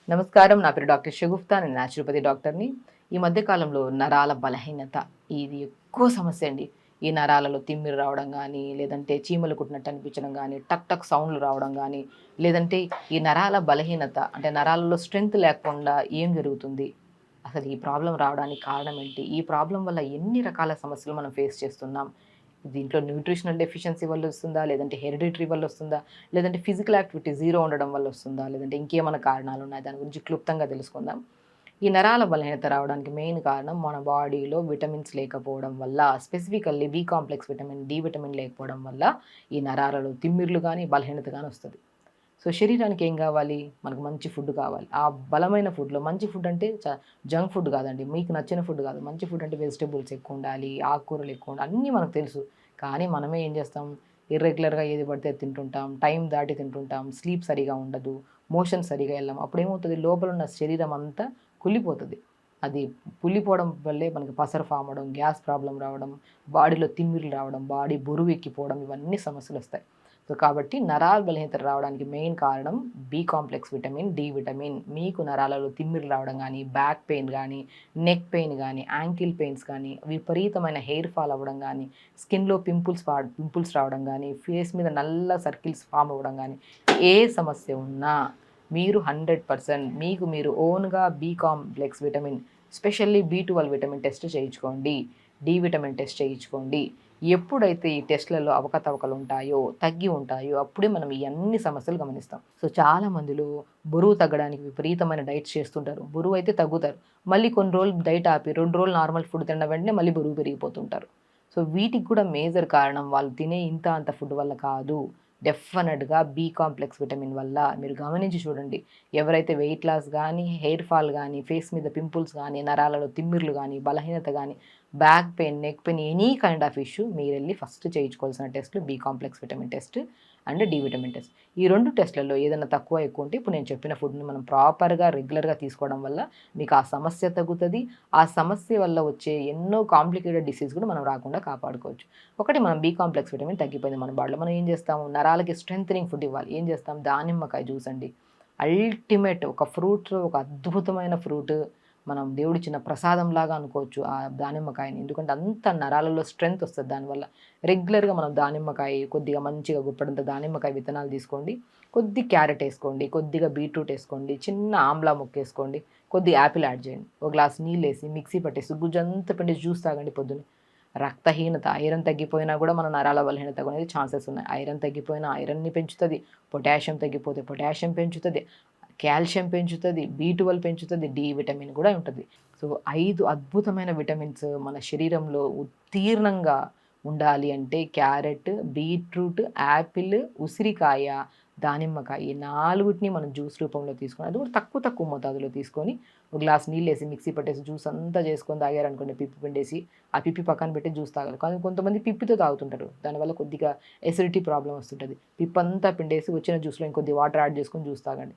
నమస్కారం. నా పేరు డాక్టర్ షగుఫ్తా. నేను న్యాచురోపతి డాక్టర్ని. ఈ మధ్య కాలంలో నరాల బలహీనత ఇది ఎక్కువ సమస్య అండి. ఈ నరాలలో తిమ్మిరి రావడం గానీ, లేదంటే చీమలు కుట్టినట్టు అనిపించడం గానీ, టక్ టక్ సౌండ్‌లు రావడం గానీ, లేదంటే ఈ నరాల బలహీనత అంటే నరాలలో స్ట్రెంత్ లేకుండా ఏం జరుగుతుంది? అసలు ఈ ప్రాబ్లమ్ రావడానికి కారణం ఏంటి? ఈ ప్రాబ్లమ్ వల్ల ఎన్ని రకాల సమస్యలు మనం ఫేస్ చేస్తున్నాం? దీంట్లో న్యూట్రిషనల్ డెఫిషియన్సీ వల్ల వస్తుందా? లేదంటే హెరిడిటరీ వల్ల వస్తుందా? లేదంటే ఫిజికల్ యాక్టివిటీ జీరో ఉండడం వల్ల వస్తుందా? లేదంటే ఇంకేమైనా కారణాలున్నాయా? దాని గురించి క్లుప్తంగా తెలుసుకుందాం. ఈ నరాల బలహీనత రావడానికి మెయిన్ కారణం మన బాడీలో విటమిన్స్ లేకపోవడం వల్ల, specifically B complex vitamin, D vitamin లేకపోవడం వల్ల ఈ నరాలలో తిమ్మిర్లు గానీ, బలహీనత గానీ వస్తది. సో, శరీరానికి ఏం గావాలి? మనకు మంచి ఫుడ్ కావాలి. ఆ బలమైన ఫుడ్‌లో మంచి ఫుడ్ అంటే జంక్ ఫుడ్ కాదండి. మీకు నచ్చిన ఫుడ్ కాదు. మంచి ఫుడ్ అంటే వెజిటబుల్స్ ఎక్కువుండాలి, ఆకుకూరలు ఎక్కువుండాలి అన్నీ మనకు తెలుసు. కానీ మనమే ఏం చేస్తాం? ఇర్రెగ్యులర్‌గా ఏది పడితే అది తింటుంటాం. టైం దాటి తింటుంటాం. స్లీప్ సరిగా ఉండదు. మోషన్స్ సరిగా ఎళ్ళం. అప్పుడేమవుతది? లోపల ఉన్న శరీరం అంతా కుళ్ళిపోతది. అది కుళ్ళిపోవడం వల్లే మనకి పసరు ఫామ్ అవ్వడం, గ్యాస్ ప్రాబ్లమ్ రావడం, బాడీలో తిమ్మిర్లు రావడం, బాడీ బరువెక్కిపోవడం ఇవన్నీ సమస్యలొస్తాయి. సో, కాబట్టి నరాల బలహీనత రావడానికి మెయిన్ కారణం B complex vitamin, D vitamin. మీకు నరాలలో తిమ్మిరి రావడం గానీ, బ్యాక్ పెయిన్ గానీ, నెక్ పెయిన్ గానీ, యాంకిల్ పెయిన్స్ గానీ, విపరీతమైన హెయిర్ ఫాల్ అవ్వడం గానీ, స్కిన్‌లో పింపుల్స్ రావడం గానీ, ఫేస్ మీద నల్ల సర్కిల్స్ ఫార్మ్ అవ్వడం గానీ, ఏ సమస్య ఉన్నా మీరు 100% మీకు మీరు ఓన్‌గా బి కాంప్లెక్స్ విటమిన్, స్పెషల్లీ బి12 విటమిన్ టెస్ట్ చేయించుకోండి. డి విటమిన్ టెస్ట్ చేయించుకోండి. ఎప్పుడైతే ఈ టెస్ట్‌లలో అవకతవకలుంటాయో, తగ్గి ఉంటాయో, అప్పుడే మనం ఈ అన్ని సమస్యలు గమనిస్తాం. సో, చాలా మందిలో బరువు తగ్గడానికి విపరీతమైన డైట్స్ చేస్తుంటారు. బరువైతే తగ్గుతారు. మళ్ళీ కొన్ని రోజులు డైట్ ఆపి 2 రోజులు నార్మల్ ఫుడ్ తిన్న వెంటనే మళ్ళీ బరువు పెరిగిపోతుంటారు. సో, వీటికి కూడా మేజర్ కారణం వాళ్ళు తినే ఇంత అంత ఫుడ్ వల్ల కాదు. డెఫినెట్‌గా బి కాంప్లెక్స్ విటమిన్ వల్ల. మీరు గమనించి చూడండి. ఎవరైతే వెయిట్ లాస్ గానీ, హెయిర్ ఫాల్ గానీ, ఫేస్ మీద పింపుల్స్ గానీ, నరాలలో తిమ్మిర్లు గానీ, బలహీనత గానీ, back pain, neck pain any kind of issue మీరెళ్లి ఫస్ట్ చేయించుకోవాల్సిన టెస్ట్‌లు B complex vitamin test and D vitamin test. ఈ 2 టెస్ట్‌లలో ఏదైనా తక్కువ, ఎక్కువ ఉంటే ఇప్పుడు నేను చెప్పిన ఫుడ్‌ని మనం ప్రాపర్‌గా, రెగ్యులర్‌గా తీసుకోవడం వల్ల మీకు ఆ సమస్య తగ్గుతది. ఆ సమస్య వల్ల వచ్చే ఎన్నో కాంప్లికేటెడ్ డిసీజ్ కూడా మనం రాకుండా కాపాడుకోవచ్చు. ఒకటి మనం బి కాంప్లెక్స్ విటమిన్ తగ్గిపోయింది మన బాడీలో. మనం ఏం చేస్తాము? నరాలకి స్ట్రెంథెనింగ్ ఫుడ్ ఇవ్వాలి. ఏం చేస్తాం? దానిమ్మకాయ జ్యూస్ అండి. అల్టిమేట్ ఒక ఫ్రూట్‌లో ఒక అద్భుతమైన ఫ్రూట్. మనం దేవుడిచ్చిన ప్రసాదంలాగా అనుకోవచ్చు ఆ దానిమ్మకాయని. ఎందుకంటే అంత నరాలలో స్ట్రెంత్ వస్తది దానివల్ల. రెగ్యులర్‌గా మనం దానిమ్మకాయ కొద్దిగా మంచిగా గుప్పెడంత దానిమ్మకాయ విత్తనాలు తీసుకోండి. కొద్దిగా క్యారెట్ ఏసుకోండి. కొద్దిగా బీట్రూట్ ఏసుకోండి. చిన్న ఆమ్లా ముక్కేసుకోండి. కొద్దిగా యాపిల్ యాడ్ చేయండి. ఒక గ్లాస్ నీళ్ళేసి మిక్సీ పట్టేసి గుజ్జంతా పిండేసి జ్యూస్ తాగండి పొద్దున్నే. రక్తహీనత, ఐరన్ తగ్గిపోయినా గూడా మన నరాల బలహీనత అనేది ఛాన్సెస్ ఉన్నాయి. ఐరన్ తగ్గిపోయినా ఐరన్‌ని పెంచుతది. పొటాషియం తగ్గిపోతే పొటాషియం పెంచుతది. కాల్షియం పెంచుతది. బి12 పెంచుతది. డి విటమిన్ గూడా ఉంటది. సో, 5 అద్భుతమైన విటమిన్స్ మన శరీరంలో ఉత్తీర్ణంగా ఉండాలి అంటే క్యారెట్, బీట్రూట్, యాపిల్, ఉసిరికాయ, దానిమ్మకాయ ఈ 4టిని మనం జ్యూస్ రూపంలో తీసుకొని అది కూడా తక్కువ తక్కువ మోతాదులో తీసుకొని ఒక గ్లాస్ నీళ్ళేసి మిక్సీ పట్టేసి జ్యూస్ అంతా చేసుకొని తాగారనుకోండి పిప్పి పిండేసి ఆ పిప్పి పక్కన పెట్టి జ్యూస్ తాగాలి. కానీ కొంతమంది పిప్పితో తాగుతుంటారు. దానివల్ల కొద్దిగా ఎసిడిటీ ప్రాబ్లమ్ వస్తుంటది. పిప్పంతా పిండేసి వచ్చిన జ్యూస్‌లో ఇంకొద్ది వాటర్ యాడ్ చేసుకొని జ్యూస్ తాగండి.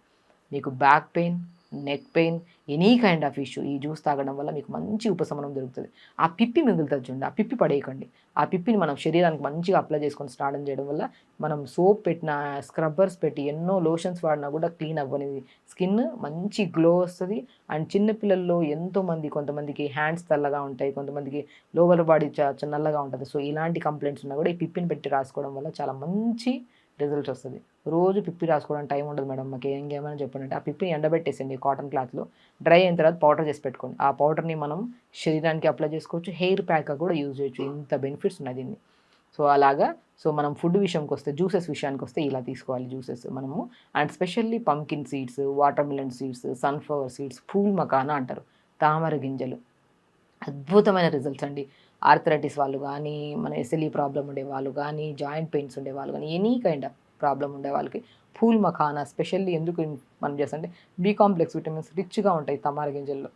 మీకు back pain, neck pain, any kind of issue ఈ జ్యూస్ తాగడం వల్ల మీకు మంచి ఉపశమనం దొరుకుతది. ఆ పిప్పి మిగులుతది చూడండి. ఆ పిప్పి పడేయకండి. ఆ పిప్పిని మనం శరీరానికి మంచిగా అప్లై చేసుకొని స్నానం చేయడం వల్ల మనం సోప్ పెట్టిన, స్క్రబ్బర్స్ పెట్టి ఎన్నో లోషన్స్ వాడినా కూడా క్లీన్ అవ్వనిది స్కిన్ మంచి గ్లో వస్తది. అండ్ చిన్న పిల్లల్లో ఎంతోమంది కొంతమందికి హ్యాండ్స్ తెల్లగా ఉంటాయి. కొంతమందికి లోవర్ బాడీ నల్లగా ఉంటది. సో, ఇలాంటి కంప్లెయింట్స్ ఉన్నా కూడా ఈ పిప్పిని పెట్టి రాసుకోవడం వల్ల చాలా మంచి రిజల్ట్ వస్తది. రోజు పిప్పి రాసుకోవడానికి టైం ఉండదు మేడం మాకు ఇంకేమైనా చెప్పండి అంటే ఆ పిప్పిని ఎండబెట్టేసేయండి కాటన్ క్లాత్‌లో. డ్రై అయిన తర్వాత పౌడర్ చేసి పెట్టుకోండి. ఆ పౌడర్‌ని మనం శరీరానికి అప్లై చేసుకోవచ్చు. హెయిర్ ప్యాక్‌గా కూడా యూజ్ చేయొచ్చు. ఇంత బెనిఫిట్స్ ఉన్నాయి దీన్ని. సో, అలాగా మనం ఫుడ్ విషయంకొస్తే జ్యూసెస్ విషయానికొస్తే ఇలా తీసుకోవాలి జ్యూసెస్ మనము. And specially pumpkin seeds, water melon seeds, sunflower seeds, pool makhana అంటారు. తామర గింజలు. అద్భుతమైన రిజల్ట్స్ అండి. ఆర్థరైటిస్ వాళ్ళు గానీ, మన ఎస్ఎల్ఈ ప్రాబ్లమ్ ఉండేవాళ్ళు గానీ, జాయింట్ పెయిన్స్ ఉండేవాళ్ళు గానీ, ఎనీ కైండ్ ఆఫ్ ప్రాబ్లమ్ ఉండే వాళ్ళకి ఫూల్ మఖానా స్పెషల్లీ ఎందుకు మనం చేస్తామంటే బి కాంప్లెక్స్ విటమిన్స్ రిచ్‌గా ఉంటాయి తమార గింజల్లో.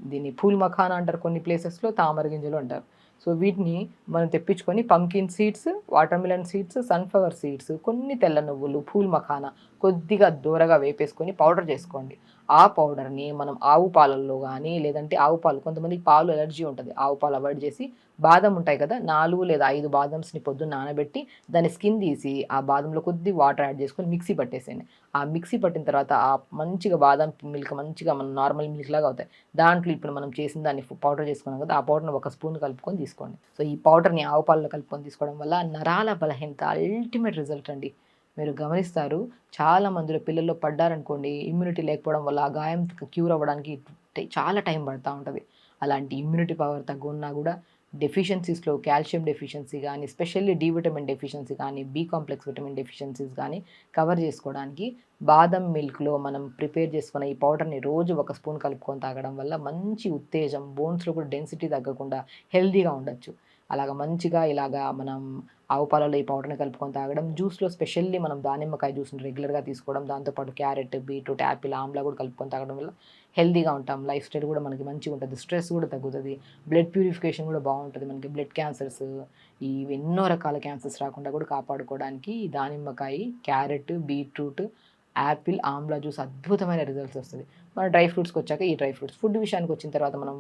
దీన్ని ఫూల్ మఖానా అంటారు కొన్ని ప్లేసెస్‌లో, తామర గింజలు అంటారు. సో, వీటిని మనం తెప్పించుకొని pumpkin seeds, water melon seeds, sunflower seeds, కొన్ని తెల్ల నువ్వులు, ఫూల్ మఖానా కొద్దిగా దోరగా వేపేసుకొని పౌడర్ చేసుకోండి. ఆ పౌడర్ని మనం ఆవు పాలల్లో కానీ, లేదంటే ఆవు పాలు, కొంతమందికి పాలు ఎలర్జీ ఉంటుంది, ఆవు పాలు అవాయిడ్ చేసి బాదం ఉంటాయి కదా, 4 లేదా 5 బాదమ్స్ని పొద్దున్న నానబెట్టి దాని స్కిన్ తీసి ఆ బాదంలో కొద్ది వాటర్ యాడ్ చేసుకొని మిక్సీ పట్టేసేయండి. ఆ మిక్సీ పట్టిన తర్వాత ఆ మంచిగా బాదం మిల్క్ మంచిగా మన నార్మల్ మిల్క్ లాగా అవుతాయి. దాంట్లో ఇప్పుడు మనం చేసిన దాన్ని పౌడర్ చేసుకున్నాం కదా, ఆ పౌడర్ని ఒక స్పూన్ కలుపుకొని తీసుకోండి. సో ఈ పౌడర్ని ఆవు పాలలో కలుపుకొని తీసుకోవడం వల్ల నరాల బలహీనత అల్టిమేట్ రిజల్ట్ అండి. మీరు గమనిస్తారు, చాలా మందిలో పిల్లల్లో పడ్డారనుకోండి, ఇమ్యూనిటీ లేకపోవడం వల్ల ఆ గాయం క్యూర్ అవ్వడానికి చాలా టైం పడతా ఉంటుంది. అలాంటి ఇమ్యూనిటీ పవర్ తగ్గున్నా కూడా డెఫిషియన్సీస్లో కాల్షియం డెఫిషియన్సీ కానీ, స్పెషల్లీ డి విటమిన్ డెఫిషియన్సీ కానీ, బి కాంప్లెక్స్ విటమిన్ డెఫిషియన్సీస్ కానీ కవర్ చేసుకోవడానికి బాదం మిల్క్లో మనం ప్రిపేర్ చేసుకున్న ఈ పౌడర్ని రోజు ఒక స్పూన్ కలుపుకొని తాగడం వల్ల మంచి ఉత్తేజం, బోన్స్లో కూడా డెన్సిటీ తగ్గకుండా హెల్తీగా ఉండొచ్చు. అలాగ మంచిగా ఇలాగా మనం ఆవు పాలలో ఈ పౌడర్ని కలుపుకొని తాగడం, జ్యూస్లో స్పెషల్లీ మనం దానిమ్మకాయ జ్యూస్ని రెగ్యులర్గా తీసుకోవడం, దాంతోపాటు క్యారెట్, బీట్రూట్, యాపిల్, ఆమ్లా కూడా కలుపుకొని తాగడం వల్ల హెల్తీగా ఉంటాం. లైఫ్ స్టైల్ కూడా మనకి మంచిగా ఉంటుంది, స్ట్రెస్ కూడా తగ్గుతుంది, బ్లడ్ ప్యూరిఫికేషన్ కూడా బాగుంటుంది. మనకి బ్లడ్ క్యాన్సర్స్, ఇవి ఎన్నో రకాల క్యాన్సర్స్ రాకుండా కూడా కాపాడుకోవడానికి ఈ దానిమ్మకాయ, క్యారెట్, బీట్రూట్, యాపిల్, ఆమ్లా జ్యూస్ అద్భుతమైన రిజల్ట్స్ వస్తుంది. మన డ్రై ఫ్రూట్స్కి వచ్చాక ఈ డ్రై ఫ్రూట్స్ ఫుడ్ విషయానికి వచ్చిన తర్వాత మనం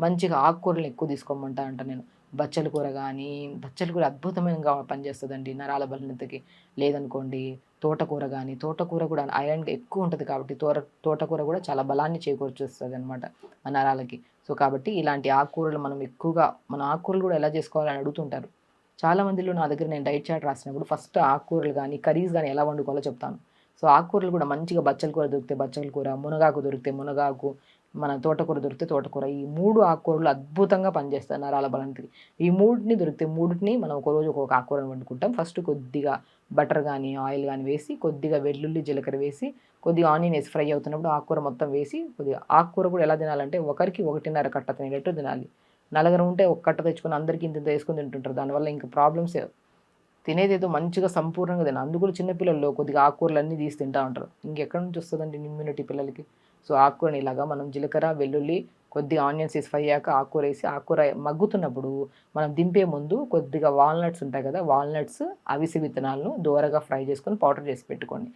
మంచిగా ఆకుకూరలు ఎక్కువ తీసుకోమంటా అంటాను నేను. బచ్చల కూర కానీ, బచ్చల కూర అద్భుతమైనగా పనిచేస్తుందండి నరాల బలహీనతకి. లేదనుకోండి తోటకూర కానీ, తోటకూర కూడా ఐరన్ ఎక్కువ ఉంటుంది కాబట్టి తోటకూర కూడా చాలా బలాన్ని చేకూర్చేస్తుంది అనమాట మన నరాలకి. సో కాబట్టి ఇలాంటి ఆకుకూరలు మనం ఎక్కువగా, మన ఆకుకూరలు కూడా ఎలా చేసుకోవాలని అడుగుతుంటారు చాలా మందిలో. నా దగ్గర నేను డైట్ చార్ట్ రాసినప్పుడు ఫస్ట్ ఆకుకూరలు కానీ, కర్రీస్ కానీ ఎలా వండుకోవాలో చెప్తాను. సో ఆకుకూరలు కూడా మంచిగా బచ్చల కూర దొరికితే బచ్చల కూర, మునగాకు దొరికితే మునగాకు, మన తోటకూర దొరికితే తోటకూర, ఈ 3 ఆకుకూరలు అద్భుతంగా పనిచేస్తాయి నరాల బలానికి. ఈ 3ని దొరికితే 3ని మనం ఒకరోజు ఒక్కొక్క ఆకుకూరను వండుకుంటాం. ఫస్ట్ కొద్దిగా బటర్ కానీ, ఆయిల్ కానీ వేసి, కొద్దిగా వెల్లుల్లి, జీలకర్ర వేసి, కొద్దిగా ఆనియన్ వేసి ఫ్రై అవుతున్నప్పుడు ఆకుకూర మొత్తం వేసి, కొద్దిగా ఆకుకూర కూడా ఎలా తినాలంటే ఒకరికి 1.5 కట్ట తినేటట్టు తినాలి. నలుగురు ఉంటే ఒక కట్ట తెచ్చుకొని అందరికీ ఇంత వేసుకొని తింటుంటారు. దానివల్ల ఇంకా ప్రాబ్లమ్స్. తినేదేదో మంచిగా సంపూర్ణంగా తినాలి. అందుకు చిన్నపిల్లల్లో కొద్దిగా ఆకుకూరలన్నీ తీసి తింటూ ఉంటారు. ఇంకెక్కడి నుంచి వస్తుందండి ఇమ్యూనిటీ పిల్లలకి? సో ఆకుకూరని ఇలాగా మనం జీలకర్ర, వెల్లుల్లి, కొద్దిగా ఆనియన్స్ వేసి ఫ్రై అయ్యాక ఆకుకూర వేసి, ఆకుకూర మగ్గుతున్నప్పుడు మనం దింపే ముందు కొద్దిగా వాల్నట్స్ ఉంటాయి కదా, వాల్నట్స్, అవిసె విత్తనాలను దోరగా ఫ్రై చేసుకొని పౌడర్ చేసి పెట్టుకోండి.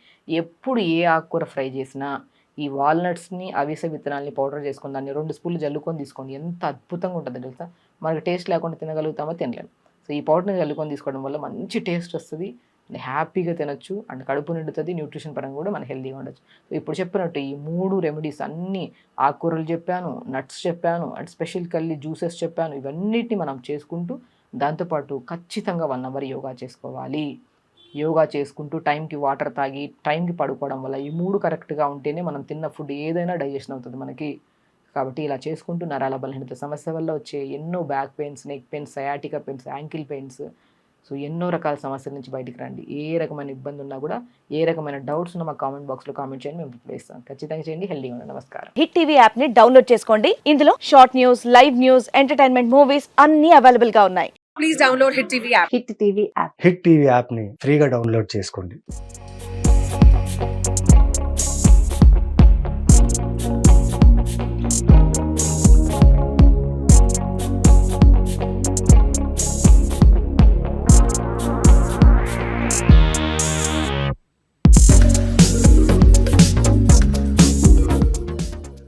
ఎప్పుడు ఏ ఆకుకూర ఫ్రై చేసినా ఈ వాల్నట్స్ని, అవిసె విత్తనాలని పౌడర్ చేసుకొని దాన్ని 2 స్పూన్లు జల్లుకొని తీసుకోండి. ఎంత అద్భుతంగా ఉంటుందో తెలుసా. మనకి టేస్ట్ లేకుండా తినగలుగుతామో తినలేము. సో ఈ పౌడర్ని జల్లుకొని తీసుకోవడం వల్ల మంచి టేస్ట్ వస్తుంది, హ్యాపీగా తినొచ్చు, అండ్ కడుపు నిండుతుంది, న్యూట్రిషన్ పరంగా కూడా మనం హెల్తీగా ఉండొచ్చు. సో ఇప్పుడు చెప్పినట్టు ఈ 3 రెమెడీస్ అన్నీ, ఆకుకూరలు చెప్పాను, నట్స్ చెప్పాను, అండ్ స్పెషల్గా జ్యూసెస్ చెప్పాను, ఇవన్నిటిని మనం చేసుకుంటూ దాంతోపాటు ఖచ్చితంగా 1 అవర్ యోగా చేసుకోవాలి. యోగా చేసుకుంటూ టైంకి వాటర్ తాగి టైంకి పడుకోవడం వల్ల ఈ 3 కరెక్ట్గా ఉంటేనే మనం తిన్న ఫుడ్ ఏదైనా డైజెషన్ అవుతుంది మనకి. కాబట్టి ఇలా చేసుకుంటూ నరాల బలహీనత సమస్య వల్ల వచ్చే ఎన్నో back pains, neck pains, sciatica pains, ankle pains, so ఎన్నో రకాల సమస్యల నుంచి బయటికి రండి. ఏ రకమైన ఇబ్బంది ఉన్నా కూడా, ఏ రకమైన డౌట్స్ ఉన్నా మా కామెంట్ బాక్స్లో కామెంట్ చేయండి, మేము రిప్లై ఇస్తాం. ఖచ్చితంగా చేయండి. హెల్దీగా ఉండండి. నమస్కారం. హిట్ టీవీ యాప్ ని డౌన్లోడ్ చేసుకోండి. ఇందులో short news, live news, entertainment movies అన్ని అవైలబుల్ గా ఉన్నాయి. Please download Hit TV app. Hit TV app hit TV యాప్ని ఫ్రీగా డౌన్లోడ్ చేసుకోండి.